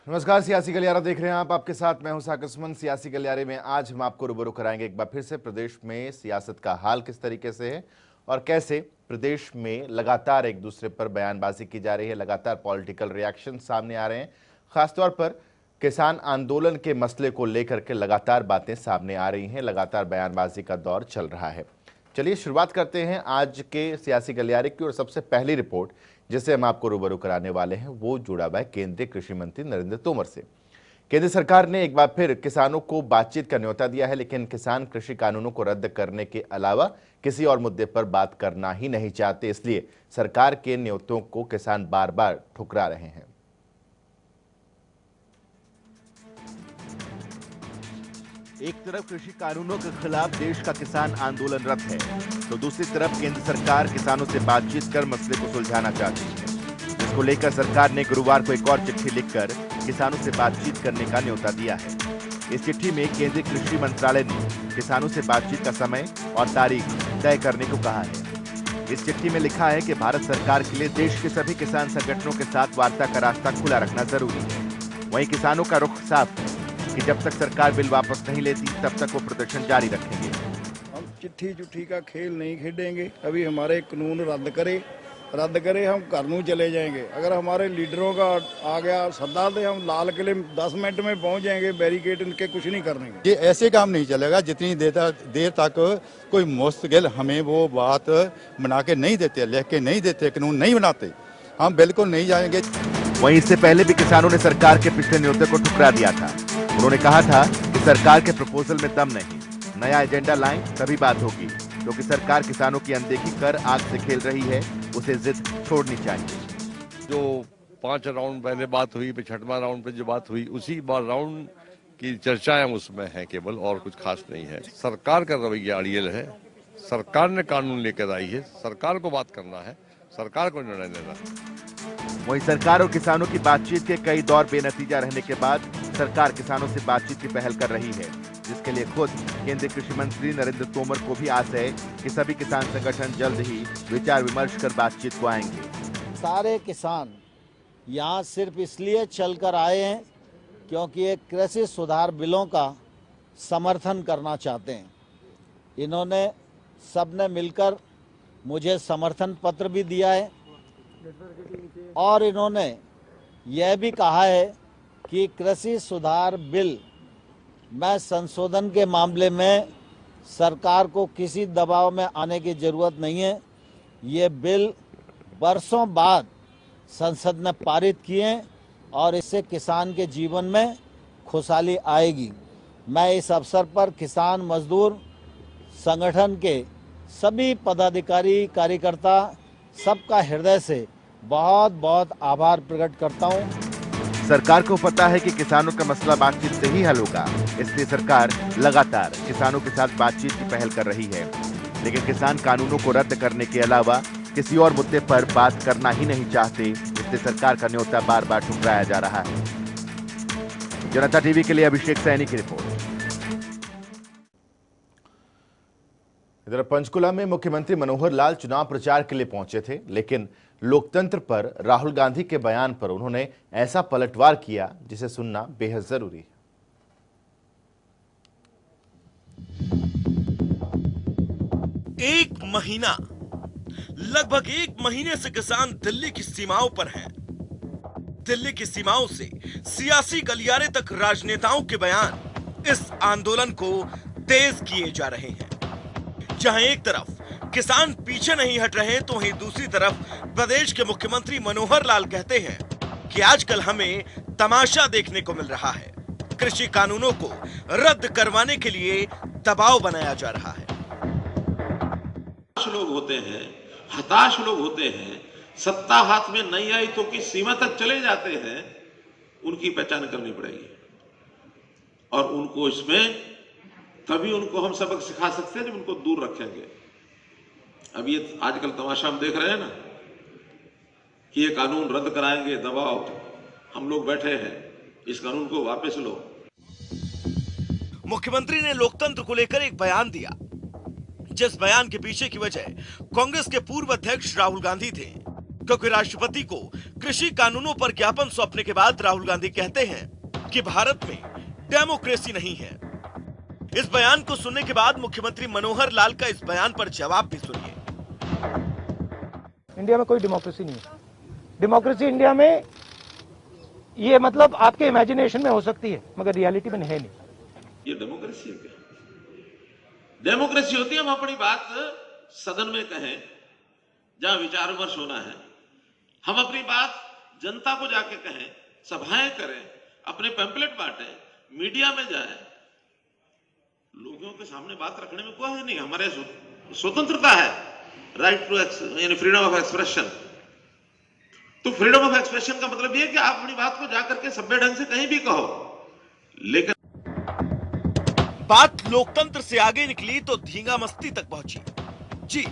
नमस्कार, सियासी गलियारा देख रहे हैं आप। आपके साथ मैं हूं साकिर सुमन। सियासी गलियारे में आज हम आपको रूबरू कराएंगे एक बार फिर से प्रदेश में सियासत का हाल किस तरीके से है और कैसे प्रदेश में लगातार एक दूसरे पर बयानबाजी की जा रही है, लगातार पॉलिटिकल रिएक्शन सामने आ रहे हैं। खासतौर पर किसान आंदोलन के मसले को लेकर के लगातार बातें सामने आ रही हैं, लगातार बयानबाजी का दौर चल रहा है। चलिए शुरुआत करते हैं आज के सियासी गलियारे की और सबसे पहली रिपोर्ट जिसे हम आपको रूबरू कराने वाले हैं वो जुड़ा हुआ है केंद्रीय कृषि मंत्री नरेंद्र तोमर से। केंद्र सरकार ने एक बार फिर किसानों को बातचीत का न्योता दिया है, लेकिन किसान कृषि कानूनों को रद्द करने के अलावा किसी और मुद्दे पर बात करना ही नहीं चाहते, इसलिए सरकार के न्योतों को किसान बार बार ठुकरा रहे हैं। एक तरफ कृषि कानूनों के खिलाफ देश का किसान आंदोलनरत है, तो दूसरी तरफ केंद्र सरकार किसानों से बातचीत कर मसले को सुलझाना चाहती है, जिसको लेकर सरकार ने गुरुवार को एक और चिट्ठी लिखकर किसानों से बातचीत करने का न्योता दिया है। इस चिट्ठी में केंद्रीय कृषि मंत्रालय ने किसानों से बातचीत का समय और तारीख तय करने को कहा है। इस चिट्ठी में लिखा है कि भारत सरकार के लिए देश के सभी किसान संगठनों के साथ वार्ता का रास्ता खुला रखना जरूरी है। वहीं किसानों का रुख साफ है कि जब तक सरकार बिल वापस नहीं लेती तब तक वो प्रदर्शन जारी रखेंगे। हम चिट्ठी चुट्ठी का खेल नहीं खेलेंगे। अभी हमारे कानून रद्द करे हम घर नू चले जाएंगे। अगर हमारे लीडरों का आ गया सद्दा तो हम लाल किले 10 मिनट में पहुंच जाएंगे। बैरिकेड इनके कुछ नहीं करने। ये ऐसे काम नहीं चलेगा जितनी देर तक कोई मुस्तकिल हमें वो बात बना के नहीं देते, लिख के नहीं देते, कानून नहीं बनाते, हम बिल्कुल नहीं जाएंगे। वहीं इससे पहले भी किसानों ने सरकार के पिछले न्योते को ठुकरा दिया था। उन्होंने कहा था कि सरकार के प्रपोजल में दम नहीं, नया एजेंडा लाएं तभी बात होगी, क्योंकि सरकार किसानों की अनदेखी कर आग से खेल रही है, उसे जिद छोड़नी चाहिए। जो 5 राउंड पहले बात हुई, फिर 6वां राउंड पे जो बात हुई, उसी बार राउंड की चर्चाएं उसमें हैं केवल, और कुछ खास नहीं है। सरकार का रवैया अड़ियल है। सरकार ने कानून लेकर आई है, सरकार को बात करना है, सरकार को निर्णय लेना है। वहीं सरकार और किसानों की बातचीत के कई दौर बेनतीजा रहने के बाद सरकार किसानों से बातचीत की पहल कर रही है, जिसके लिए खुद केंद्रीय कृषि मंत्री नरेंद्र तोमर को भी आस है कि सभी किसान संगठन जल्द ही विचार विमर्श कर बातचीत को आएंगे। सारे किसान यहाँ सिर्फ इसलिए चलकर आए हैं क्योंकि ये कृषि सुधार बिलों का समर्थन करना चाहते हैं। इन्होंने सबने मिलकर मुझे समर्थन पत्र भी दिया है और इन्होंने यह भी कहा है कि कृषि सुधार बिल में संशोधन के मामले में सरकार को किसी दबाव में आने की ज़रूरत नहीं है। ये बिल बरसों बाद संसद ने पारित किए और इससे किसान के जीवन में खुशहाली आएगी। मैं इस अवसर पर किसान मजदूर संगठन के सभी पदाधिकारी कार्यकर्ता सबका हृदय से बहुत बहुत आभार प्रकट करता हूँ। सरकार को पता है कि किसानों का मसला बातचीत से ही हल होगा, इसलिए सरकार लगातार किसानों के साथ बातचीत की पहल कर रही है, लेकिन किसान कानूनों को रद्द करने के अलावा किसी और मुद्दे पर बात करना ही नहीं चाहते, इसलिए सरकार का न्योता बार बार ठुकराया जा रहा है। जनता टीवी के लिए अभिषेक सैनी की रिपोर्ट। इधर पंचकुला में मुख्यमंत्री मनोहर लाल चुनाव प्रचार के लिए पहुंचे थे, लेकिन लोकतंत्र पर राहुल गांधी के बयान पर उन्होंने ऐसा पलटवार किया जिसे सुनना बेहद जरूरी है। लगभग एक महीने से किसान दिल्ली की सीमाओं पर हैं। दिल्ली की सीमाओं से सियासी गलियारे तक राजनेताओं के बयान इस आंदोलन को तेज किए जा रहे हैं। जहां एक तरफ किसान पीछे नहीं हट रहे, तो वहीं दूसरी तरफ प्रदेश के मुख्यमंत्री मनोहर लाल कहते हैं कि आजकल हमें तमाशा देखने को मिल रहा है। कृषि कानूनों को रद्द करवाने के लिए दबाव बनाया जा रहा है। लोग होते हैं, हताश लोग होते हैं, सत्ता हाथ में नहीं आई तो की सीमा तक चले जाते हैं, उनकी पहचान करनी पड़ेगी और उनको इसमें तभी उनको हम सबक सिखा सकते हैं जब उनको दूर रखेंगे। अब ये आजकल तमाशा हम देख रहे हैं ना कि ये कानून रद्द कराएंगे, दबाव, हम लोग बैठे हैं, इस कानून को वापस लो। मुख्यमंत्री ने लोकतंत्र को लेकर एक बयान दिया, जिस बयान के पीछे की वजह कांग्रेस के पूर्व अध्यक्ष राहुल गांधी थे। क्योंकि राष्ट्रपति को कृषि कानूनों पर ज्ञापन सौंपने के बाद राहुल गांधी कहते हैं कि भारत में डेमोक्रेसी नहीं है। इस बयान को सुनने के बाद मुख्यमंत्री मनोहर लाल का इस बयान पर जवाब भी सुनिए। इंडिया में कोई डेमोक्रेसी नहीं है। डेमोक्रेसी इंडिया में ये मतलब आपके इमेजिनेशन में हो सकती है, मगर रियलिटी में है नहीं। ये डेमोक्रेसी है क्या? डेमोक्रेसी होती है हम अपनी बात सदन में कहें, जहां विचार विमर्श होना है, हम अपनी बात जनता को जाके कहें, सभाएं करें, अपने पैम्पलेट बांटें, मीडिया में जाएं, लोगों के सामने बात रखने में कोई नहीं। हमारे स्वतंत्रता है, राइट टू यानी फ्रीडम ऑफ एक्सप्रेशन। तो फ्रीडम ऑफ एक्सप्रेशन का मतलब यह है कि आप अपनी बात को जाकर के सभ्य ढंग से कहीं भी कहो, लेकिन बात लोकतंत्र से आगे निकली तो धींगा मस्ती तक पहुंची। जी,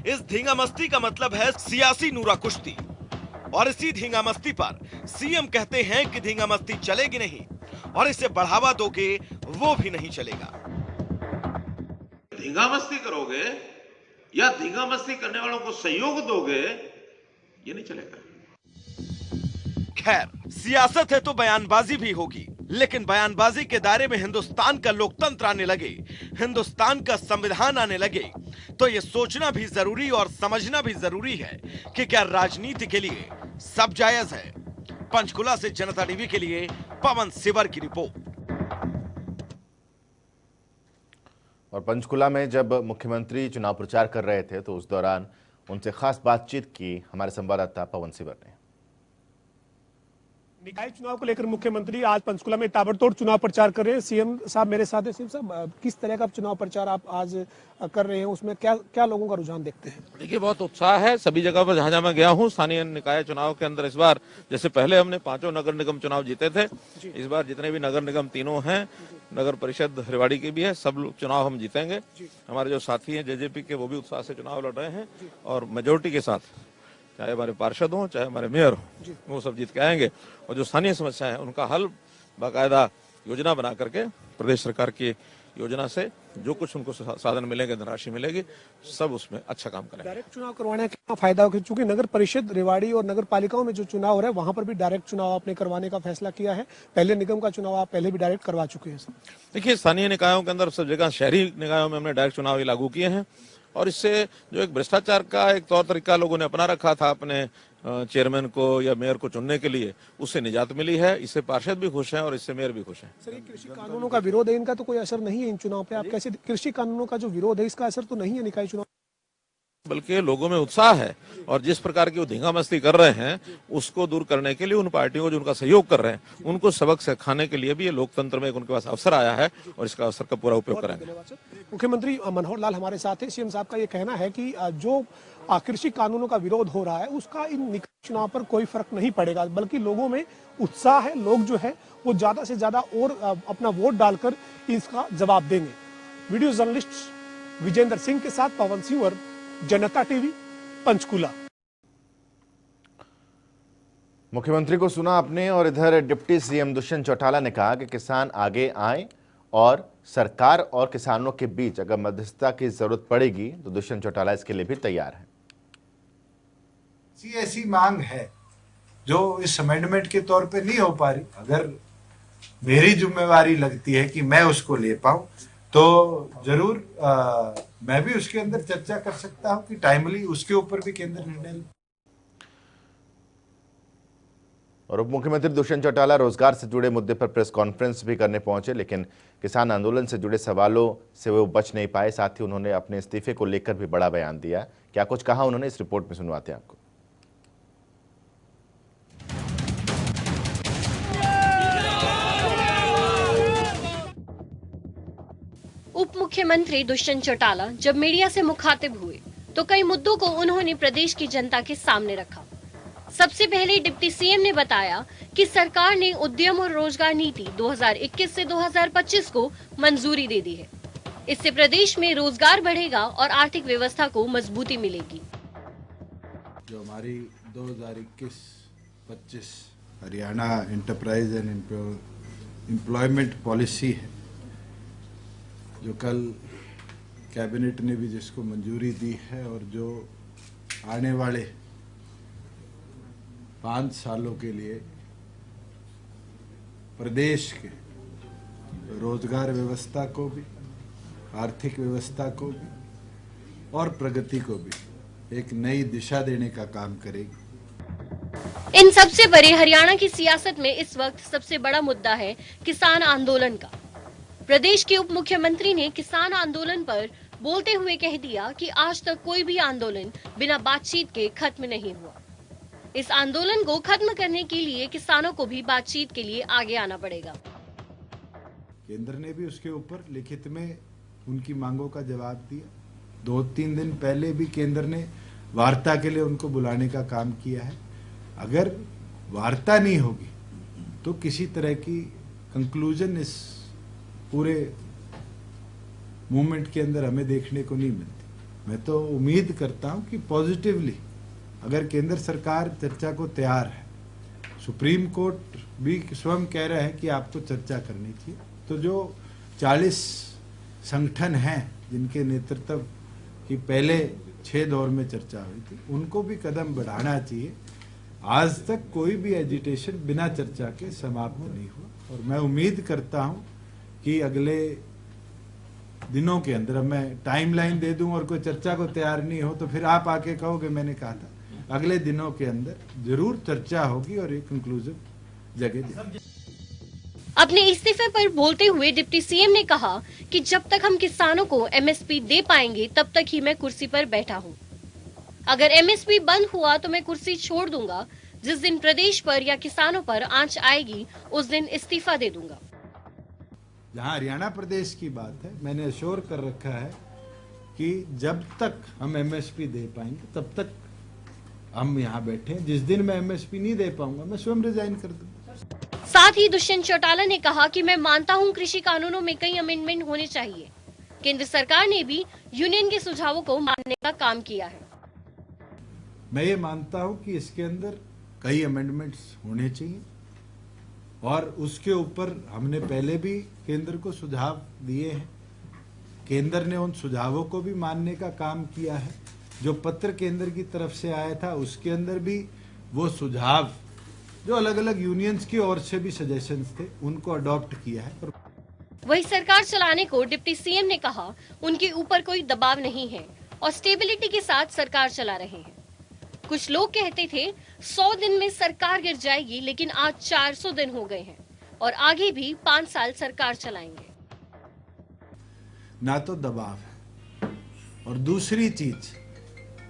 इस धींगा मस्ती का मतलब है सियासी नूरा कुश्ती। और इसी धींगा मस्ती पर सीएम कहते हैं कि धींगा मस्ती चलेगी नहीं और इसे बढ़ावा दोगे वो भी नहीं चलेगा। धींगा मस्ती करोगे या धींगा मस्ती करने वालों को सहयोग दोगे, ये नहीं चलेगा। खैर, सियासत है तो बयानबाजी भी होगी, लेकिन बयानबाजी के दायरे में हिंदुस्तान का लोकतंत्र आने लगे, हिंदुस्तान का संविधान आने लगे, तो यह सोचना भी जरूरी और समझना भी जरूरी है कि क्या राजनीति के लिए सब जायज है। पंचकुला से जनता टीवी के लिए पवन सिवर की रिपोर्ट। और पंचकुला में जब मुख्यमंत्री चुनाव प्रचार कर रहे थे तो उस दौरान उनसे खास बातचीत की हमारे संवाददाता पवन सिवर ने। निकाय चुनाव को लेकर मुख्यमंत्री आज पंचकुला में ताबड़तोड़ चुनाव प्रचार कर रहे हैं। सीएम साहब मेरे साथ हैं। सीएम साहब, किस तरह का चुनाव प्रचार आप आज कर रहे हैं, उसमें क्या लोगों का रुझान देखते हैं? देखिए, बहुत उत्साह है सभी जगह पर जहां मैं गया हूं। स्थानीय निकाय चुनाव के अंदर इस बार जैसे पहले हमने 5 नगर निगम चुनाव जीते थे, इस बार जितने भी नगर निगम 3 हैं, नगर परिषद रेवाड़ी की भी है, सब चुनाव हम जीतेंगे। हमारे जो साथी हैं जेजेपी के, वो भी उत्साह से चुनाव लड़ रहे हैं और मेजोरिटी के साथ, चाहे हमारे पार्षद हों चाहे हमारे मेयर हों, वो सब जीत के आएंगे। और जो स्थानीय समस्याएं हैं उनका हल बाकायदा योजना बना करके, प्रदेश सरकार की योजना से जो कुछ उनको साधन मिलेंगे, धनराशि मिलेगी, सब उसमें अच्छा काम करेंगे। डायरेक्ट चुनाव करवाने का फायदा होगा, क्योंकि नगर परिषद रेवाड़ी और नगर पालिकाओं में जो चुनाव हो रहा है वहां पर भी डायरेक्ट चुनाव आपने करवाने का फैसला किया है। पहले निगम का चुनाव आप पहले भी डायरेक्ट करवा चुके हैं। देखिए, स्थानीय निकायों के अंदर सब जगह, शहरी निकायों में हमने डायरेक्ट चुनाव लागू किए हैं और इससे जो एक भ्रष्टाचार का एक तौर तरीका लोगों ने अपना रखा था अपने चेयरमैन को या मेयर को चुनने के लिए, उससे निजात मिली है। इससे पार्षद भी खुश हैं और इससे मेयर भी खुश हैं। सर, ये कृषि कानूनों का विरोध है, इनका तो कोई असर नहीं है इन चुनाव पे? आप कैसे, कृषि कानूनों का जो विरोध है इसका असर तो नहीं है निकाय चुनाव? बल्कि लोगों में उत्साह है और जिस प्रकार की वो धींगा मस्ती कर रहे हैं उसको दूर करने के लिए उन पार्टियों को जो उनका सहयोग कर रहे हैं उनको सबक सिखाने के लिए भी ये लोकतंत्र में उनके पास अवसर आया है और इसका अवसर का पूरा उपयोग करेंगे। मुख्यमंत्री मनोहर लाल हमारे साथ है। सीएम साहब का ये कहना है कि जो कृषि कानूनों का विरोध हो रहा है उसका इन निकाय चुनाव पर कोई फर्क नहीं पड़ेगा, बल्कि लोगों में उत्साह है। लोग जो है वो ज्यादा से ज्यादा और अपना वोट डालकर इसका जवाब देंगे। वीडियो जर्नलिस्ट विजेंद्र सिंह के साथ पवन सिवर, जनता टीवी, पंचकुला। मुख्यमंत्री को सुना आपने। और इधर डिप्टी सीएम दुष्यंत चौटाला ने कहा कि किसान आगे आए और सरकार और किसानों के बीच अगर मध्यस्थता की जरूरत पड़ेगी तो दुष्यंत चौटाला इसके लिए भी तैयार है। ऐसी मांग है जो इस अमेंडमेंट के तौर पे नहीं हो पा रही, अगर मेरी जिम्मेवारी लगती है कि मैं उसको ले पाऊं तो जरूर मैं भी उसके अंदर चर्चा कर सकता हूं कि टाइमली उसके ऊपर भी केंद्र निर्णय ले। और उप मुख्यमंत्री दुष्यंत चौटाला रोजगार से जुड़े मुद्दे पर प्रेस कॉन्फ्रेंस भी करने पहुंचे, लेकिन किसान आंदोलन से जुड़े सवालों से वो बच नहीं पाए। साथ ही उन्होंने अपने इस्तीफे को लेकर भी बड़ा बयान दिया। क्या कुछ कहा उन्होंने, इस रिपोर्ट में सुनवाते हैं आपको। उप मुख्यमंत्री दुष्यंत चौटाला जब मीडिया से मुखातिब हुए तो कई मुद्दों को उन्होंने प्रदेश की जनता के सामने रखा। सबसे पहले डिप्टी सीएम ने बताया कि सरकार ने उद्यम और रोजगार नीति 2021 से 2025 को मंजूरी दे दी है। इससे प्रदेश में रोजगार बढ़ेगा और आर्थिक व्यवस्था को मजबूती मिलेगी। जो हमारी 2021-25 Haryana enterprise and employment policy है, जो कल कैबिनेट ने भी जिसको मंजूरी दी है और जो आने वाले 5 सालों के लिए प्रदेश के रोजगार व्यवस्था को भी, आर्थिक व्यवस्था को भी और प्रगति को भी एक नई दिशा देने का काम करेगी। इन सबसे बड़े हरियाणा की सियासत में इस वक्त सबसे बड़ा मुद्दा है किसान आंदोलन का। प्रदेश के उप मुख्यमंत्री ने किसान आंदोलन पर बोलते हुए कह दिया कि आज तक कोई भी आंदोलन बिना बातचीत के खत्म नहीं हुआ। इस आंदोलन को खत्म करने के लिए किसानों को भी बातचीत के लिए आगे आना पड़ेगा। केंद्र ने भी उसके ऊपर लिखित में उनकी मांगों का जवाब दिया। 2-3 दिन पहले भी केंद्र ने वार्ता के लिए उनको बुलाने का काम किया है। अगर वार्ता नहीं होगी तो किसी तरह की कंक्लूजन इस पूरे मूवमेंट के अंदर हमें देखने को नहीं मिलती। मैं तो उम्मीद करता हूं कि पॉजिटिवली अगर केंद्र सरकार चर्चा को तैयार है, सुप्रीम कोर्ट भी स्वयं कह रहा है कि आपको चर्चा करनी चाहिए, तो जो 40 संगठन हैं जिनके नेतृत्व की पहले 6 दौर में चर्चा हुई थी, उनको भी कदम बढ़ाना चाहिए। आज तक कोई भी एजिटेशन बिना चर्चा के समाप्त नहीं हुआ और मैं उम्मीद करता हूं कि अगले दिनों के अंदर, मैं टाइमलाइन दे दूं और कोई चर्चा को तैयार नहीं हो तो फिर आप आके कहोगे मैंने कहा था, अगले दिनों के अंदर जरूर चर्चा होगी और एक कंक्लूजन जगह देगी। अपने इस्तीफे पर बोलते हुए डिप्टी सीएम ने कहा कि जब तक हम किसानों को एमएसपी दे पाएंगे तब तक ही मैं कुर्सी पर बैठा हूं। अगर एमएसपी बंद हुआ तो मैं कुर्सी छोड़ दूंगा। जिस दिन प्रदेश पर या किसानों पर आंच आएगी उस दिन इस्तीफा दे दूंगा। जहां हरियाणा प्रदेश की बात है, मैंने अश्योर कर रखा है कि जब तक हम एमएसपी दे पाएंगे तब तक हम यहाँ बैठे। जिस दिन मैं एमएसपी नहीं दे पाऊंगा मैं स्वयं रिजाइन कर दूंगा। साथ ही दुष्यंत चौटाला ने कहा कि मैं मानता हूं कृषि कानूनों में कई अमेंडमेंट होने चाहिए। केंद्र सरकार ने भी यूनियन के सुझावों को मानने का काम किया है। मैं ये मानता हूं कि इसके अंदर कई अमेंडमेंट्स होने चाहिए और उसके ऊपर हमने पहले भी केंद्र को सुझाव दिए हैं। केंद्र ने उन सुझावों को भी मानने का काम किया है। जो पत्र केंद्र की तरफ से आया था उसके अंदर भी वो सुझाव जो अलग अलग यूनियंस की ओर से भी सजेशंस थे उनको अडॉप्ट किया है। वही सरकार चलाने को डिप्टी सीएम ने कहा उनके ऊपर कोई दबाव नहीं है और स्टेबिलिटी के साथ सरकार चला रहे हैं। कुछ लोग कहते थे 100 दिन में सरकार गिर जाएगी, लेकिन आज 400 दिन हो गए हैं और आगे भी 5 साल सरकार चलाएंगे। ना तो दबाव है और दूसरी चीज,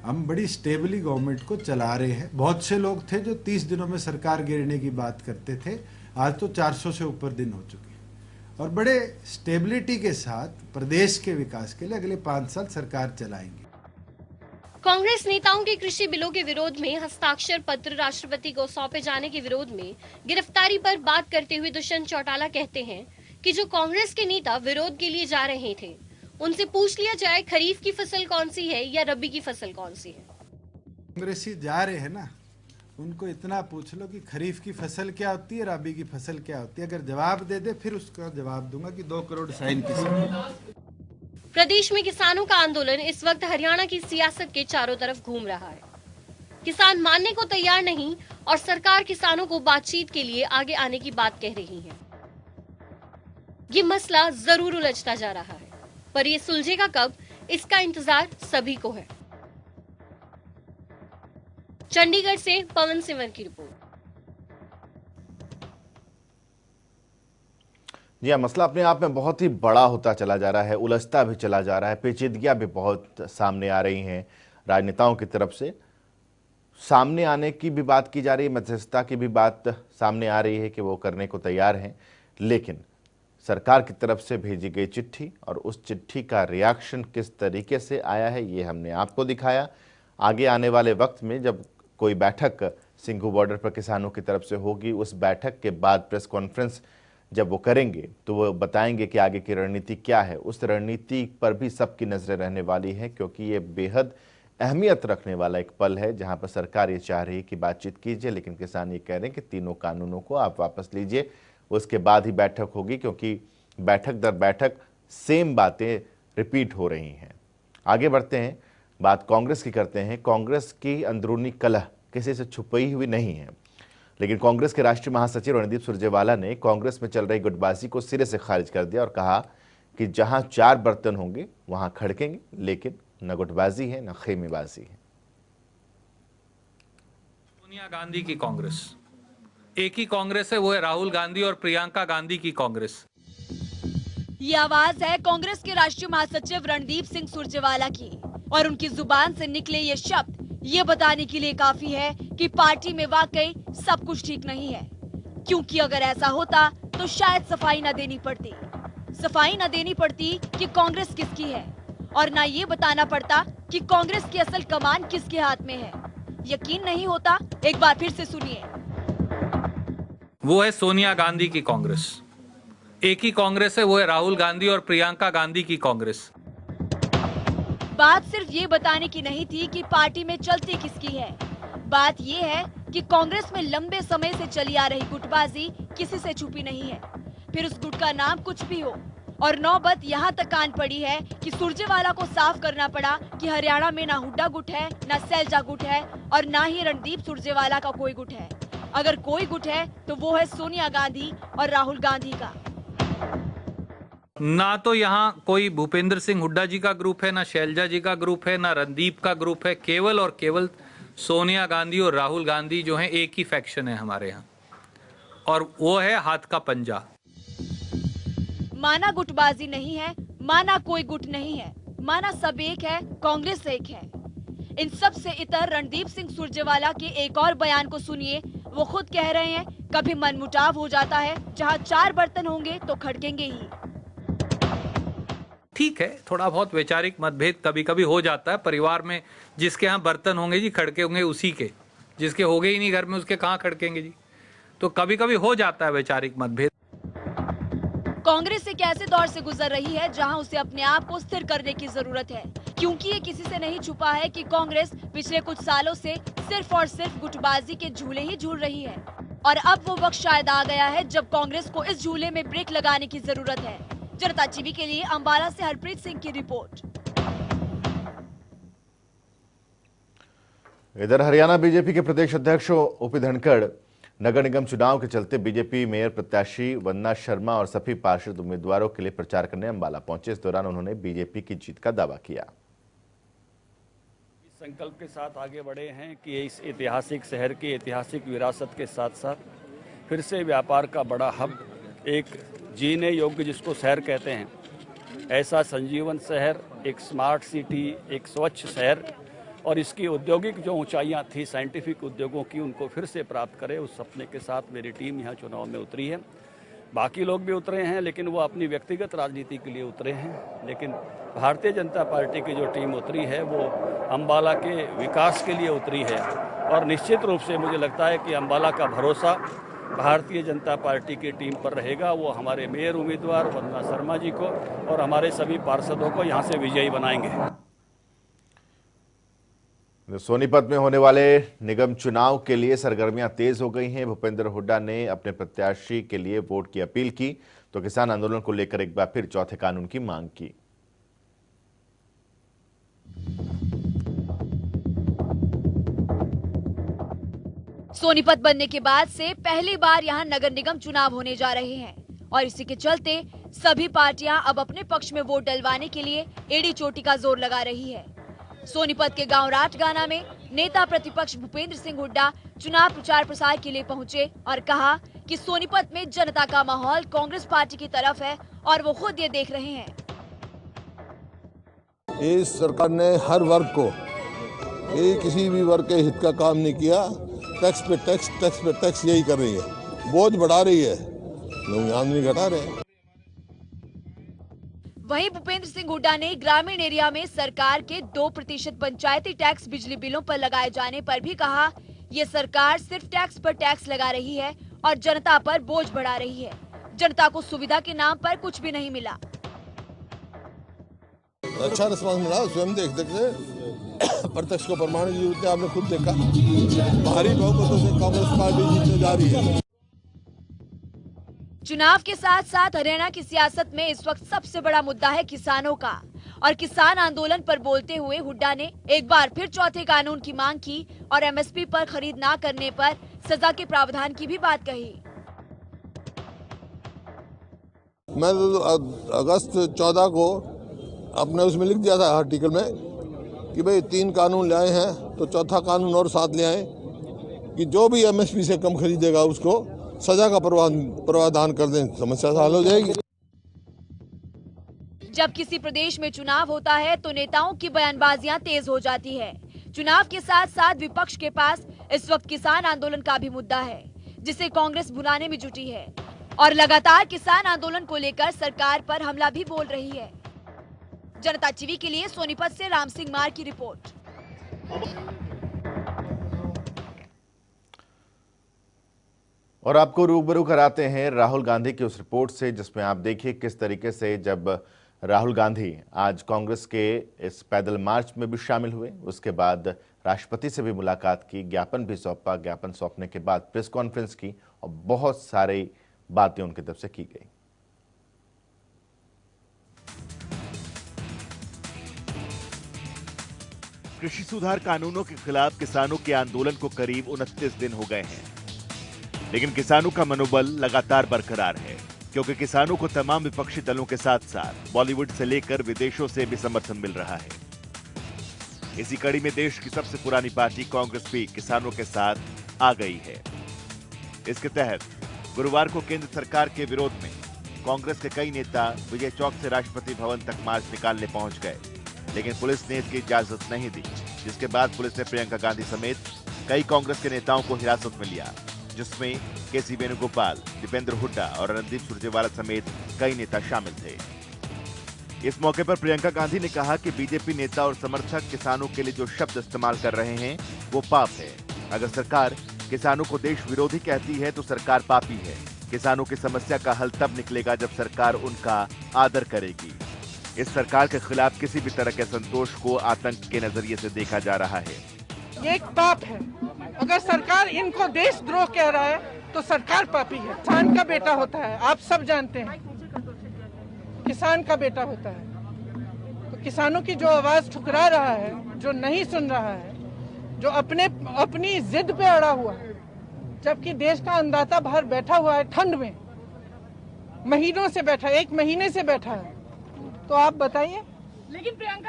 हम बड़ी स्टेबली गवर्नमेंट को चला रहे हैं। बहुत से लोग थे जो 30 दिनों में सरकार गिरने की बात करते थे, आज तो 400 से ऊपर दिन हो चुके हैं और बड़े स्टेबिलिटी के साथ प्रदेश के विकास के लिए अगले 5 साल सरकार चलाएंगे। कांग्रेस नेताओं के कृषि बिलों के विरोध में हस्ताक्षर पत्र राष्ट्रपति को सौंपे जाने के विरोध में गिरफ्तारी पर बात करते हुए दुष्यंत चौटाला कहते हैं कि जो कांग्रेस के नेता विरोध के लिए जा रहे थे उनसे पूछ लिया जाए खरीफ की फसल कौन सी है या रबी की फसल कौन सी है। कांग्रेसी जा रहे हैं ना, उनको इतना पूछ लो कि खरीफ की फसल क्या होती है, रबी की फसल क्या होती है। अगर जवाब दे दे फिर उसका जवाब दूंगा कि 2 करोड़ साइन किसी। प्रदेश में किसानों का आंदोलन इस वक्त हरियाणा की सियासत के चारों तरफ घूम रहा है। किसान मानने को तैयार नहीं और सरकार किसानों को बातचीत के लिए आगे आने की बात कह रही है। ये मसला जरूर उलझता जा रहा है, पर ये सुलझेगा कब, इसका इंतजार सभी को है। चंडीगढ़ से पवन सिंवर की रिपोर्ट। जी हाँ, मसला अपने आप में बहुत ही बड़ा होता चला जा रहा है, उलझता भी चला जा रहा है, पेचीदगियां भी बहुत सामने आ रही हैं। राजनेताओं की तरफ से सामने आने की भी बात की जा रही है, मध्यस्थता की भी बात सामने आ रही है कि वो करने को तैयार हैं, लेकिन सरकार की तरफ से भेजी गई चिट्ठी और उस चिट्ठी का रिएक्शन किस तरीके से आया है ये हमने आपको दिखाया। आगे आने वाले वक्त में जब कोई बैठक सिंघू बॉर्डर पर किसानों की तरफ से होगी, उस बैठक के बाद प्रेस कॉन्फ्रेंस जब वो करेंगे तो वो बताएंगे कि आगे की रणनीति क्या है। उस रणनीति पर भी सबकी नजरें रहने वाली है, क्योंकि ये बेहद अहमियत रखने वाला एक पल है जहां पर सरकार ये चाह रही है कि बातचीत कीजिए, लेकिन किसान ये कह रहे हैं कि तीनों कानूनों को आप वापस लीजिए, उसके बाद ही बैठक होगी, क्योंकि बैठक दर बैठक सेम बातें रिपीट हो रही हैं। आगे बढ़ते हैं, बात कांग्रेस की करते हैं। कांग्रेस की अंदरूनी कलह किसी से छुपी हुई नहीं है। लेकिन कांग्रेस के राष्ट्रीय महासचिव रणदीप सुरजेवाला ने कांग्रेस में चल रही गुटबाजी को सिरे से खारिज कर दिया और कहा कि जहां 4 बर्तन होंगे वहां खड़केंगे, लेकिन न गुटबाजी है न खेमेबाजी है। सोनिया गांधी की कांग्रेस एक ही कांग्रेस है, वो है राहुल गांधी और प्रियंका गांधी की कांग्रेस। ये आवाज है कांग्रेस के राष्ट्रीय महासचिव रणदीप सिंह सुरजेवाला की, और उनकी जुबान से निकले ये शब्द ये बताने के लिए काफी है कि पार्टी में वाकई सब कुछ ठीक नहीं है। क्योंकि अगर ऐसा होता तो शायद सफाई न देनी पड़ती कि कांग्रेस किसकी है, और ना ये बताना पड़ता कि कांग्रेस की असल कमान किसके हाथ में है। यकीन नहीं होता? एक बार फिर से सुनिए। वो है सोनिया गांधी की कांग्रेस। एक ही कांग्रेस है, वो है राहुल गांधी और प्रियंका गांधी की कांग्रेस। बात सिर्फ ये बताने की नहीं थी कि पार्टी में चलती किसकी है। बात ये है कि कांग्रेस में लंबे समय से चली आ रही गुटबाजी किसी से छुपी नहीं है। फिर उस गुट का नाम कुछ भी हो, और नौबत यहाँ तक आन पड़ी है कि सुरजेवाला को साफ करना पड़ा कि हरियाणा में ना हुड्डा गुट है, ना सैलजा गुट है, और ना ही रणदीप सुरजेवाला का कोई गुट है। अगर कोई गुट है तो वो है सोनिया गांधी और राहुल गांधी का। ना तो यहाँ कोई भूपेंद्र सिंह हुड्डा जी का ग्रुप है, ना शैलजा जी का ग्रुप है, ना रणदीप का ग्रुप है। केवल और केवल सोनिया गांधी और राहुल गांधी जो हैं एक ही फैक्शन है हमारे यहाँ, और वो है हाथ का पंजा। माना गुटबाजी नहीं है, माना कोई गुट नहीं है, माना सब एक है, कांग्रेस एक है। इन सब से इतर रणदीप सिंह सुरजेवाला के एक और बयान को सुनिए। वो खुद कह रहे हैं कभी मनमुटाव हो जाता है, जहां 4 बर्तन होंगे तो खड़केंगे ही। ठीक है, थोड़ा बहुत वैचारिक मतभेद कभी कभी हो जाता है परिवार में। जिसके यहाँ बर्तन होंगे जी खड़के होंगे उसी के, जिसके हो गए ही नहीं घर में उसके कहाँ खड़केंगे जी। तो कभी कभी हो जाता है वैचारिक मतभेद। कांग्रेस एक ऐसे दौर से गुजर रही है जहां उसे अपने आप को स्थिर करने की जरूरत है, क्योंकि ये किसी से नहीं छुपा है कि कांग्रेस पिछले कुछ सालों से सिर्फ और सिर्फ गुटबाजी के झूले ही झूल रही है। और अब वो वक्त शायद आ गया है जब कांग्रेस को इस झूले में ब्रेक लगाने की जरूरत है। जनता टीवी के लिए अंबाला से हरप्रीत सिंह की रिपोर्ट। इधर हरियाणा बीजेपी के प्रदेश अध्यक्ष ओपी धनखड़ नगर निगम चुनाव के चलते बीजेपी मेयर प्रत्याशी वंदना शर्मा और सभी पार्षद उम्मीदवारों के लिए प्रचार करने अंबाला पहुंचे। इस दौरान उन्होंने बीजेपी की जीत का दावा किया। इस संकल्प के साथ आगे बढ़े हैं कि इस ऐतिहासिक शहर की ऐतिहासिक विरासत के साथ साथ फिर से व्यापार का बड़ा हब, एक जीने योग्य जिसको शहर कहते हैं, ऐसा संजीवन शहर, एक स्मार्ट सिटी, एक स्वच्छ शहर, और इसकी औद्योगिक जो ऊंचाइयां थी साइंटिफिक उद्योगों की, उनको फिर से प्राप्त करे। उस सपने के साथ मेरी टीम यहाँ चुनाव में उतरी है। बाकी लोग भी उतरे हैं, लेकिन वो अपनी व्यक्तिगत राजनीति के लिए उतरे हैं। लेकिन भारतीय जनता पार्टी की जो टीम उतरी है वो अंबाला के विकास के लिए उतरी है, और निश्चित रूप से मुझे लगता है कि अंबाला का भरोसा भारतीय जनता पार्टी की टीम पर रहेगा। वो हमारे मेयर उम्मीदवार वंदना शर्मा जी को और हमारे सभी पार्षदों को यहाँ से विजयी बनाएंगे। सोनीपत में होने वाले निगम चुनाव के लिए सरगर्मियां तेज हो गई हैं। भूपेंद्र हुड्डा ने अपने प्रत्याशी के लिए वोट की अपील की तो किसान आंदोलन को लेकर एक बार फिर चौथे कानून की मांग की। सोनीपत बनने के बाद से पहली बार यहां नगर निगम चुनाव होने जा रहे हैं, और इसी के चलते सभी पार्टियां अब अपने पक्ष में वोट डलवाने के लिए एड़ी चोटी का जोर लगा रही है। सोनीपत के गांव राठगाना में नेता प्रतिपक्ष भूपेंद्र सिंह हुड्डा चुनाव प्रचार प्रसार के लिए पहुंचे और कहा कि सोनीपत में जनता का माहौल कांग्रेस पार्टी की तरफ है और वो खुद ये देख रहे हैं। इस सरकार ने हर वर्ग को, किसी भी वर्ग के हित का काम नहीं किया। टैक्स पे टैक्स, टैक्स पे टैक्स यही कर रही है, बोझ बढ़ा रही है, लोग आमदनी घटा रहे हैं। वहीं भूपेंद्र सिंह हुड्डा ने ग्रामीण एरिया में सरकार के 2% पंचायती टैक्स बिजली बिलों पर लगाए जाने पर भी कहा, ये सरकार सिर्फ टैक्स पर टैक्स लगा रही है और जनता पर बोझ बढ़ा रही है। जनता को सुविधा के नाम पर कुछ भी नहीं मिला। अच्छा रिस्पांस मिला, स्वयं देख प्रत्यक्ष को प्रमाण की आपने खुद देखा, भारी बहुमतों से कांग्रेस पार्टी जीतने जा रही है। चुनाव के साथ साथ हरियाणा की सियासत में इस वक्त सबसे बड़ा मुद्दा है किसानों का, और किसान आंदोलन पर बोलते हुए हुड्डा ने एक बार फिर चौथे कानून की मांग की और एमएसपी पर खरीद ना करने पर सजा के प्रावधान की भी बात कही। मैं अगस्त 14 को अपने उसमें लिख दिया था आर्टिकल में कि भाई 3 कानून लाए हैं तो चौथा कानून और साथ ले आए कि जो भी एमएसपी से कम खरीदेगा उसको सजा का प्रावधान कर दें, समस्या हल हो जाएगी। जब किसी प्रदेश में चुनाव होता है तो नेताओं की बयानबाजियां तेज हो जाती है। चुनाव के साथ साथ विपक्ष के पास इस वक्त किसान आंदोलन का भी मुद्दा है, जिसे कांग्रेस भुनाने में जुटी है और लगातार किसान आंदोलन को लेकर सरकार पर हमला भी बोल रही है। जनता टीवी के लिए सोनीपत से राम सिंह मार की रिपोर्ट। और आपको रूबरू कराते हैं राहुल गांधी की उस रिपोर्ट से, जिसमें आप देखिए किस तरीके से जब राहुल गांधी आज कांग्रेस के इस पैदल मार्च में भी शामिल हुए, उसके बाद राष्ट्रपति से भी मुलाकात की, ज्ञापन भी सौंपा, ज्ञापन सौंपने के बाद प्रेस कॉन्फ्रेंस की और बहुत सारी बातें उनकी तरफ से की गई। कृषि सुधार कानूनों के खिलाफ किसानों के आंदोलन को करीब 29 दिन हो गए हैं, लेकिन किसानों का मनोबल लगातार बरकरार है, क्योंकि किसानों को तमाम विपक्षी दलों के साथ साथ बॉलीवुड से लेकर विदेशों से भी समर्थन मिल रहा है। इसी कड़ी में देश की सबसे पुरानी पार्टी कांग्रेस भी किसानों के साथ आ गई है। इसके तहत गुरुवार को केंद्र सरकार के विरोध में कांग्रेस के कई नेता विजय चौक से राष्ट्रपति भवन तक मार्च निकालने पहुंच गए, लेकिन पुलिस ने इसकी इजाजत नहीं दी, जिसके बाद पुलिस ने प्रियंका गांधी समेत कई कांग्रेस के नेताओं को हिरासत में लिया, जिसमें केसी वेणुगोपाल, दीपेंद्र हुड्डा और रणदीप सुरजेवाला समेत कई नेता शामिल थे। इस मौके पर प्रियंका गांधी ने कहा कि बीजेपी नेता और समर्थक किसानों के लिए जो शब्द इस्तेमाल कर रहे हैं वो पाप है। अगर सरकार किसानों को देश विरोधी कहती है तो सरकार पापी है। किसानों की समस्या का हल तब निकलेगा जब सरकार उनका आदर करेगी। इस सरकार के खिलाफ किसी भी तरह के संतोष को आतंक के नजरिए से देखा जा रहा है। ये एक पाप है। अगर सरकार इनको देशद्रोह कह रहा है तो सरकार पापी है। किसान का बेटा होता है, आप सब जानते हैं, किसान का बेटा होता है। तो किसानों की जो आवाज ठुकरा रहा है, जो नहीं सुन रहा है, जो अपनी जिद पे अड़ा हुआ है, जबकि देश का अन्नदाता बाहर बैठा हुआ है ठंड में, महीनों से बैठा, 1 महीने से बैठा है, तो आप बताइए,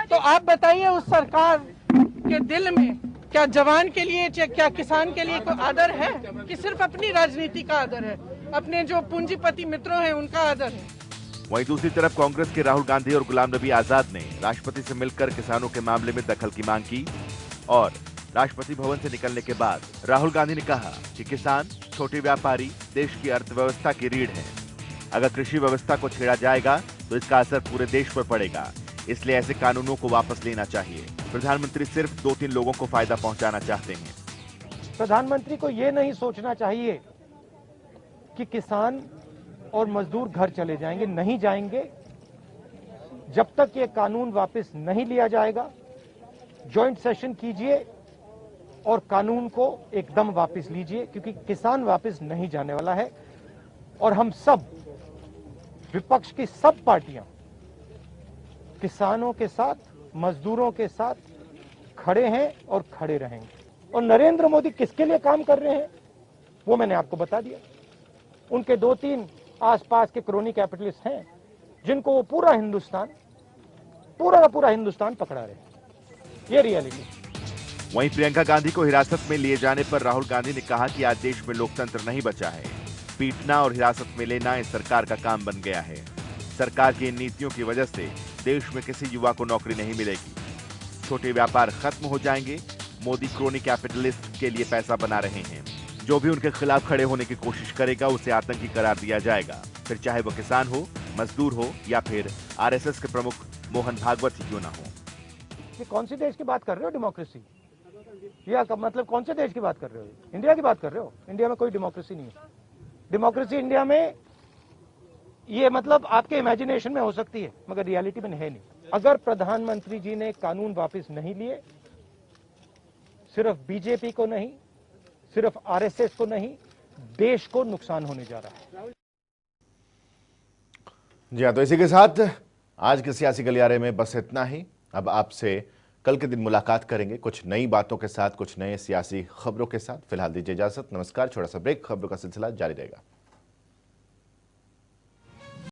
तो आप बताइए उस सरकार के दिल में क्या जवान के लिए, क्या किसान के लिए कोई आदर है कि सिर्फ अपनी राजनीति का आदर है, अपने जो पूंजीपति मित्रों हैं उनका आदर है। वहीं दूसरी तरफ कांग्रेस के राहुल गांधी और गुलाम नबी आजाद ने राष्ट्रपति से मिलकर किसानों के मामले में दखल की मांग की और राष्ट्रपति भवन से निकलने के बाद राहुल गांधी ने कहा कि किसान, छोटे व्यापारी देश की अर्थव्यवस्था की रीढ़ हैं। अगर कृषि व्यवस्था को छेड़ा जाएगा तो इसका असर पूरे देश पर पड़ेगा, इसलिए ऐसे कानूनों को वापस लेना चाहिए। प्रधानमंत्री सिर्फ 2-3 लोगों को फायदा पहुंचाना चाहते हैं। प्रधानमंत्री को ये नहीं सोचना चाहिए कि किसान और मजदूर घर चले जाएंगे, नहीं जाएंगे। जब तक ये कानून वापस नहीं लिया जाएगा, जॉइंट सेशन कीजिए और कानून को एकदम वापस लीजिए, क्योंकि किसान वापस नहीं जाने वाला है। और हम सब, विपक्ष की सब पार्टियां किसानों के साथ, मजदूरों के साथ खड़े हैं और खड़े रहेंगे। और नरेंद्र मोदी किसके लिए काम कर रहे हैं वो मैंने आपको बता दिया। उनके 2-3 आसपास के क्रोनी कैपिटलिस्ट हैं जिनको वो पूरा का पूरा हिंदुस्तान पकड़ा रहे हैं। ये रियलिटी। वहीं प्रियंका गांधी को हिरासत में लिए जाने पर राहुल गांधी ने कहा कि आज देश में लोकतंत्र नहीं बचा है। पीटना और हिरासत में लेना इस सरकार का काम बन गया है। सरकार की इन नीतियों की वजह से देश में किसी युवा को नौकरी नहीं मिलेगी। छोटे व्यापार खत्म हो जाएंगे। मोदी क्रोनी कैपिटलिस्ट के लिए पैसा बना रहे हैं। जो भी उनके खिलाफ खड़े होने की कोशिश करेगा उसे आतंकी करार दिया जाएगा, फिर चाहे वो किसान हो, मजदूर हो या फिर आरएसएस के प्रमुख मोहन भागवत ही क्यों ना हो। ये कौन सी देश की बात कर रहे हो? डेमोक्रेसी या मतलब कौन से देश की बात कर रहे हो? इंडिया की बात कर रहे हो? इंडिया में कोई डेमोक्रेसी नहीं है। डेमोक्रेसी इंडिया में ये मतलब आपके इमेजिनेशन में हो सकती है, मगर रियलिटी में है नहीं। अगर प्रधानमंत्री जी ने कानून वापस नहीं लिए, सिर्फ बीजेपी को नहीं, सिर्फ आरएसएस को नहीं, देश को नुकसान होने जा रहा है। जी हाँ, तो इसी के साथ आज के सियासी गलियारे में बस इतना ही। अब आपसे कल के दिन मुलाकात करेंगे कुछ नई बातों के साथ, कुछ नए सियासी खबरों के साथ। फिलहाल दीजिए इजाजत, नमस्कार। छोटा सा ब्रेक, खबरों का सिलसिला जारी रहेगा।